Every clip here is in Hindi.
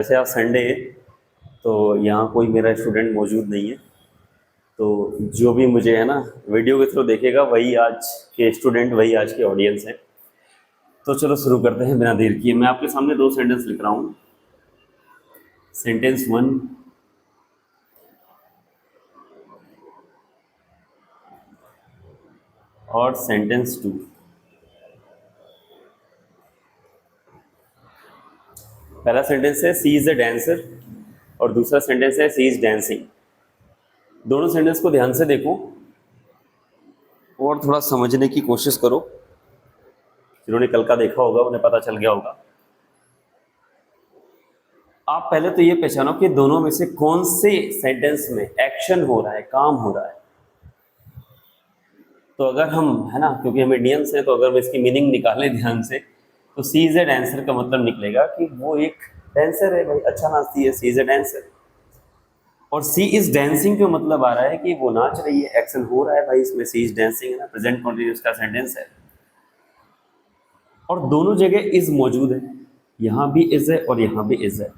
वैसे आज संडे है तो यहाँ कोई मेरा स्टूडेंट मौजूद नहीं है। तो जो भी मुझे है ना वीडियो के थ्रू देखेगा वही आज के स्टूडेंट, वही आज के ऑडियंस हैं। तो चलो शुरू करते हैं बिना देर किए। मैं आपके सामने दो सेंटेंस लिख रहा हूँ। सेंटेंस वन, और सेंटेंस टू। पहला सेंटेंस है सी इज अ डांसर और दूसरा सेंटेंस है सी इज डांसिंग। दोनों सेंटेंस को ध्यान से देखो और थोड़ा समझने की कोशिश करो। जिन्होंने कल का देखा होगा उन्हें पता चल गया होगा। आप पहले तो ये पहचानो कि दोनों में से कौन से सेंटेंस में एक्शन हो रहा है, काम हो रहा है। तो अगर हम है ना, क्योंकि हम इंडियंस हैं, तो अगर हम इसकी मीनिंग निकालें ध्यान से तो सी इज ए डांसर का मतलब निकलेगा कि वो एक डांसर है भाई, अच्छा नाचती है, सी इज ए डांसर। और सी इज डांसिंग का मतलब आ रहा है कि वो नाच रही है, एक्शन हो रहा है भाई इसमें, सी इज डांसिंग है ना, प्रेजेंट कंटिन्यूअस का सेंटेंस है। और दोनों जगह इज मौजूद है, यहां भी इज है और यहां भी इज है।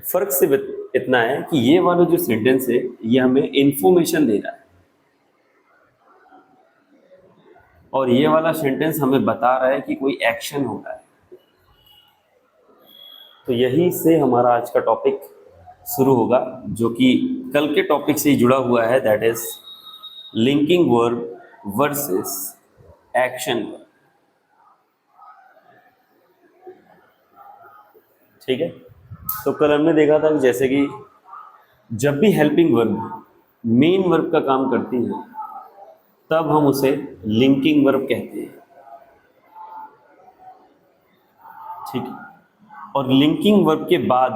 फर्क सिर्फ इतना है कि ये वाला जो सेंटेंस है ये हमें इंफॉर्मेशन दे रहा है और ये वाला सेंटेंस हमें बता रहा है कि कोई एक्शन हो रहा है। तो यही से हमारा आज का टॉपिक शुरू होगा, जो कि कल के टॉपिक से ही जुड़ा हुआ है, that is linking verb versus action verb. ठीक है। तो कल हमने देखा था कि जैसे कि जब भी हेल्पिंग वर्ब मेन वर्ब का काम करती है तब हम उसे लिंकिंग वर्ब कहते हैं। ठीक है। और लिंकिंग वर्ब के बाद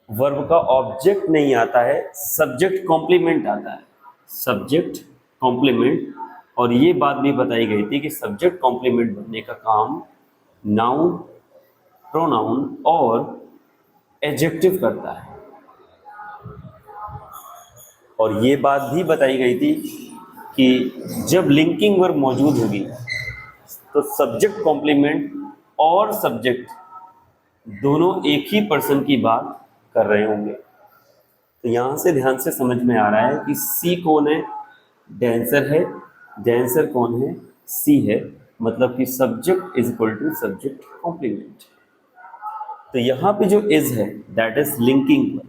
वर्ब का ऑब्जेक्ट नहीं आता है, सब्जेक्ट कॉम्प्लीमेंट आता है। Subject complement. और ये बात भी बताई गई थी कि सब्जेक्ट कॉम्प्लीमेंट बनने का काम नाउन, प्रोनाउन और एडजेक्टिव करता है। और ये बात भी बताई गई थी कि जब लिंकिंग वर्ब मौजूद होगी तो सब्जेक्ट कॉम्प्लीमेंट और सब्जेक्ट दोनों एक ही पर्सन की बात कर रहे होंगे। तो यहां से ध्यान से समझ में आ रहा है कि सी कौन है, डांसर है। डांसर कौन है, सी है। मतलब कि subject is equal to subject complement. तो यहां पे जो इज है दैट इज लिंकिंग वर्ब।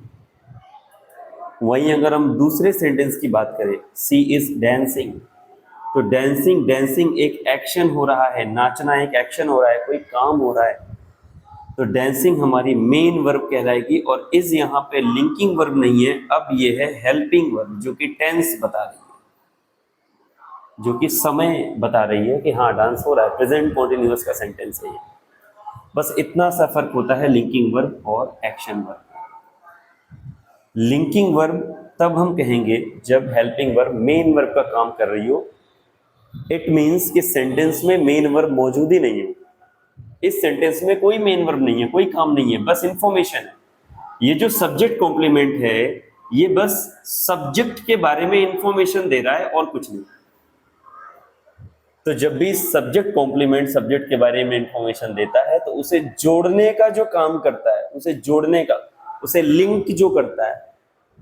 वहीं अगर हम दूसरे सेंटेंस की बात करें, सी इज डांसिंग, तो डांसिंग, डांसिंग एक एक्शन हो रहा है, नाचना एक एक्शन हो रहा है, कोई काम हो रहा है। तो डांसिंग हमारी मेन वर्ब कहलाएगी। और इज यहाँ पे लिंकिंग वर्ब नहीं है, अब ये है हेल्पिंग वर्ब, जो कि टेंस बता रही है, जो कि समय बता रही है कि हाँ डांस हो रहा है, प्रेजेंट कॉन्टिन्यूअस का सेंटेंस है ये। बस इतना सा फर्क होता है लिंकिंग वर्ब और एक्शन वर्ब। लिंकिंग वर्ब तब हम कहेंगे जब हेल्पिंग वर्ब मेन वर्ब का काम कर रही हो। इट मीन्स कि सेंटेंस में मेन वर्ब मौजूद ही नहीं है। इस सेंटेंस में कोई मेन वर्ब नहीं है, कोई काम नहीं है, बस इंफॉर्मेशन है। ये जो सब्जेक्ट कॉम्प्लीमेंट है ये बस सब्जेक्ट के बारे में इंफॉर्मेशन दे रहा है और कुछ नहीं। तो जब भी सब्जेक्ट कॉम्प्लीमेंट सब्जेक्ट के बारे में इंफॉर्मेशन देता है तो उसे जोड़ने का जो काम करता है, उसे जोड़ने का, उसे लिंक जो करता है,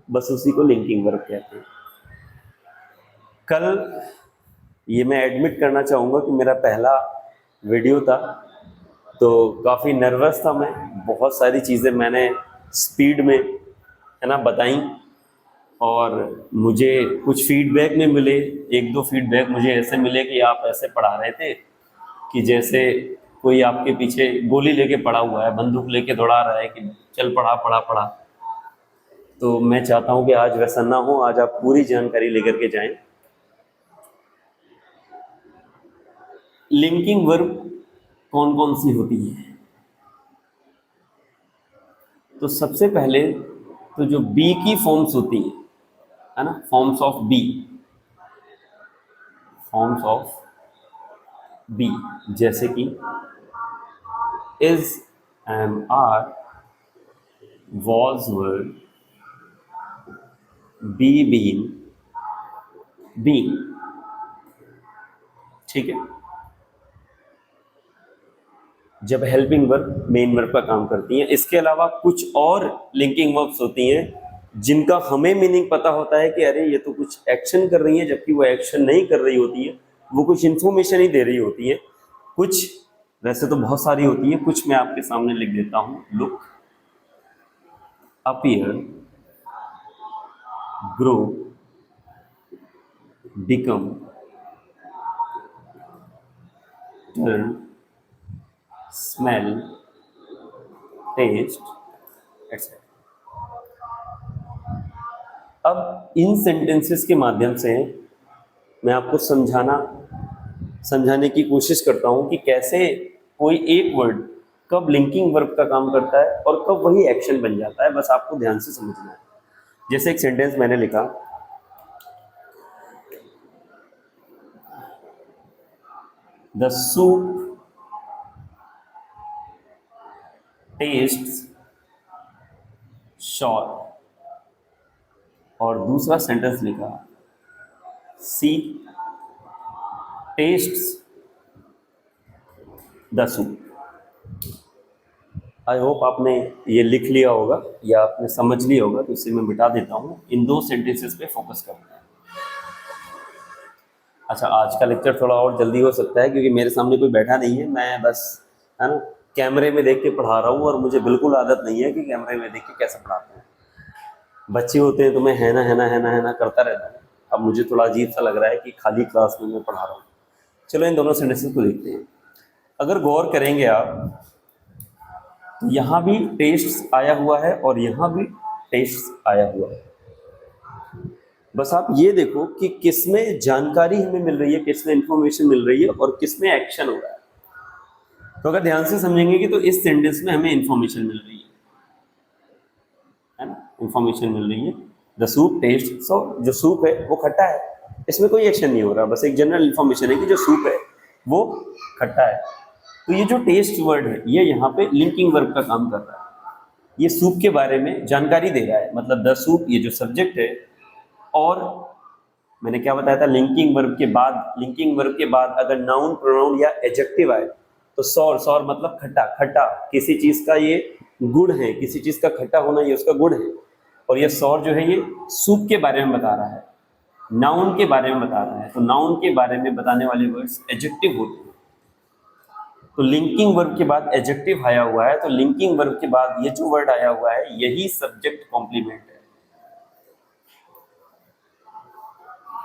बस उसी को लिंकिंग वर्ब कहते हैं। कल ये मैं एडमिट करना चाहूंगा कि मेरा पहला वीडियो था तो काफ़ी नर्वस था मैं। बहुत सारी चीज़ें मैंने स्पीड में है ना बताई और मुझे कुछ फीडबैक में मिले। एक दो फीडबैक मुझे ऐसे मिले कि आप ऐसे पढ़ा रहे थे कि जैसे कोई आपके पीछे गोली लेके पड़ा हुआ है, बंदूक लेके दौड़ा रहा है कि चल पढ़ा पढ़ा पढ़ा। तो मैं चाहता हूँ कि आज वैसा ना हो, आज आप पूरी जानकारी लेकर के जाएं। लिंकिंग वर्ब कौन कौन सी होती है? तो सबसे पहले तो जो बी की फॉर्म्स होती है ना, forms of be, forms of be जैसे कि is, am, are, was, were, be, been, been. ठीक है। जब हेल्पिंग वर्ब मेन वर्ब का काम करती हैं। इसके अलावा कुछ और लिंकिंग वर्ब्स होती हैं जिनका हमें मीनिंग पता होता है कि अरे ये तो कुछ एक्शन कर रही है, जबकि वो एक्शन नहीं कर रही होती है, वो कुछ इन्फॉर्मेशन ही दे रही होती है। कुछ, वैसे तो बहुत सारी होती है, कुछ मैं आपके सामने लिख देता हूँ। Look, appear, grow, become, turn, smell, taste, etcetera. अब इन सेंटेंसेस के माध्यम से मैं आपको समझाने की कोशिश करता हूं कि कैसे कोई एक वर्ड कब लिंकिंग वर्ब का काम करता है और कब वही एक्शन बन जाता है। बस आपको ध्यान से समझना है। जैसे एक सेंटेंस मैंने लिखा, द सूप टेस्ट्स शॉर, और दूसरा सेंटेंस लिखा, she tastes the soup. I hope आपने ये लिख लिया होगा या आपने समझ लिया होगा, तो इसे मैं मिटा देता हूँ। इन दो सेंटेंसेस पे फोकस करते हैं। अच्छा, आज का लेक्चर थोड़ा और जल्दी हो सकता है क्योंकि मेरे सामने कोई बैठा नहीं है, मैं बस, है ना, कैमरे में देख के पढ़ा रहा हूँ और मुझे बिल्कुल आदत नहीं है कि कैमरे में देख के कैसे पढ़ाते हैं। बच्चे होते हैं तो मैं है ना करता रहता हूँ। अब मुझे थोड़ा अजीब सा लग रहा है कि खाली क्लास में मैं पढ़ा रहा हूँ। चलो इन दोनों सेंटेंसेस को देखते हैं। अगर गौर करेंगे आप तो यहाँ भी टेस्ट आया हुआ है और यहाँ भी टेस्ट आया हुआ है। बस आप ये देखो कि किसमें जानकारी हमें मिल रही है, किसमें इंफॉर्मेशन मिल रही है और किसमें एक्शन हो रहा है। तो अगर ध्यान से समझेंगे कि तो इस सेंटेंस में हमें इंफॉर्मेशन मिल रही है ना, इंफॉर्मेशन मिल रही है। द सूप टेस्ट, सो जो सूप है वो खट्टा है, इसमें कोई एक्शन नहीं हो रहा, बस एक जनरल इंफॉर्मेशन है कि जो सूप है वो खट्टा है। तो ये जो टेस्ट वर्ड है ये यहाँ पे लिंकिंग वर्ब का काम कर रहा है। ये सूप के बारे में जानकारी दे रहा है, मतलब द सूप ये जो सब्जेक्ट है, और मैंने क्या बताया था, लिंकिंग वर्ब के बाद अगर नाउन, प्रोनाउन या एडजेक्टिव आए तो सॉर मतलब खट्टा, खट्टा किसी चीज का ये गुण है, किसी चीज का खट्टा होना ये उसका गुण है। और ये सॉर जो है ये सूप के बारे में बता रहा है, नाउन के बारे में बता रहा है। तो नाउन के बारे में बताने वाले वर्ड्स एडजेक्टिव होते हैं। तो लिंकिंग वर्ब के बाद एडजेक्टिव आया हुआ है, तो लिंकिंग वर्ब के बाद ये जो वर्ड आया हुआ है यही सब्जेक्ट कॉम्प्लीमेंट है।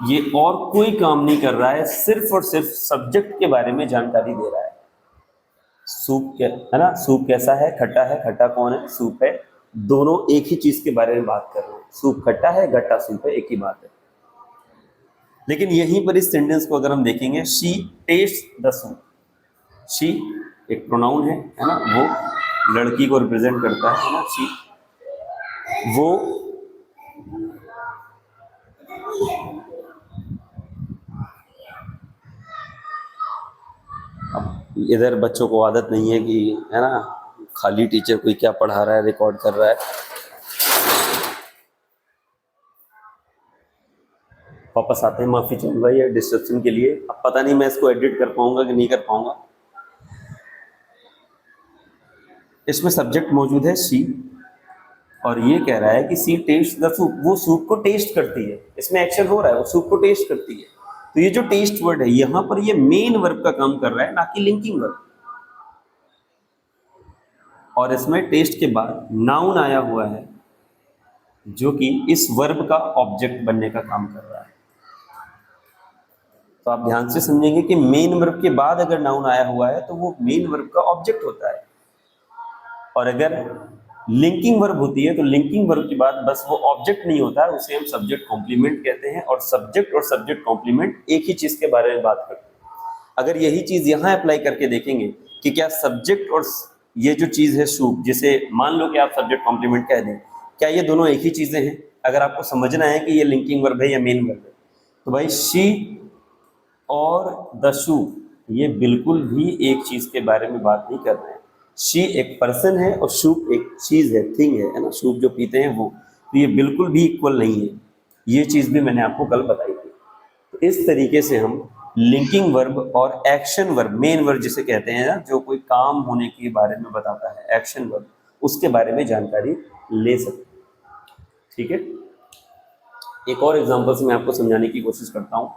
ये और कोई काम नहीं कर रहा है, सिर्फ और सिर्फ सब्जेक्ट के बारे में जानकारी दे रहा है। सूप क्या है ना, सूप कैसा है, खट्टा कौन है, सूप है। दोनों एक ही चीज के बारे में बात कर रहे हैं। सूप खट्टा है, गट्टा सूप है, एक ही बात है। लेकिन यहीं पर इस सेंटेंस को अगर हम देखेंगे, she taste the soup, she एक प्रोनाउन है ना, वो लड़की को रिप्रेजेंट करता है ना, शी, वो अब इधर बच्चों को आदत नहीं है कि, है ना, खाली टीचर कोई क्या पढ़ा रहा है, रिकॉर्ड कर रहा है। वापस आते हैं, माफी चाहूंगा ये डिस्ट्रप्शन के लिए। अब पता नहीं मैं इसको एडिट कर पाऊंगा कि नहीं कर पाऊंगा। इसमें सब्जेक्ट मौजूद है सी, और ये कह रहा है कि सी टेस्ट द सूप, वो सूप को टेस्ट करती है। इसमें एक्शन हो रहा है, वो सूप को टेस्ट करती है। तो ये जो टेस्ट वर्ड है यहाँ पर ये मेन वर्ब का काम कर रहा है, ना कि लिंकिंग वर्ब। और इसमें टेस्ट के बाद नाउन आया हुआ है जो कि इस वर्ब का ऑब्जेक्ट बनने का काम कर रहा है। तो आप ध्यान से समझेंगे कि मेन वर्ब के बाद अगर नाउन आया हुआ है तो वो मेन वर्ब का ऑब्जेक्ट होता है, और अगर लिंकिंग वर्ब होती है तो लिंकिंग वर्ब के बाद बस वो ऑब्जेक्ट नहीं होता है, उसे हम सब्जेक्ट कॉम्प्लीमेंट कहते हैं। और सब्जेक्ट कॉम्प्लीमेंट एक ही चीज के बारे में बात करते हैं। अगर यही चीज यहाँ अप्लाई करके देखेंगे कि क्या सब्जेक्ट और ये जो चीज है सूप, जिसे मान लो कि आप सब्जेक्ट कॉम्प्लीमेंट कह दें, क्या ये दोनों एक ही चीजें हैं? अगर आपको समझना है कि ये लिंकिंग वर्ब है या मेन वर्ब है, तो भाई शी और द सूप ये बिल्कुल भी एक चीज के बारे में बात नहीं कर रहे हैं। शी एक पर्सन है और सूप एक चीज है, थिंग है ना, सूप जो पीते हैं वो। तो ये बिल्कुल भी इक्वल नहीं है। ये चीज भी मैंने आपको कल बताई थी। तो इस तरीके से हम लिंकिंग वर्ब और एक्शन वर्ब, मेन वर्ब जिसे कहते हैं ना, जो कोई काम होने के बारे में बताता है, एक्शन वर्ब, उसके बारे में जानकारी ले सकते हैं। ठीक है, एक और एग्जांपल से मैं आपको समझाने की कोशिश करता हूँ।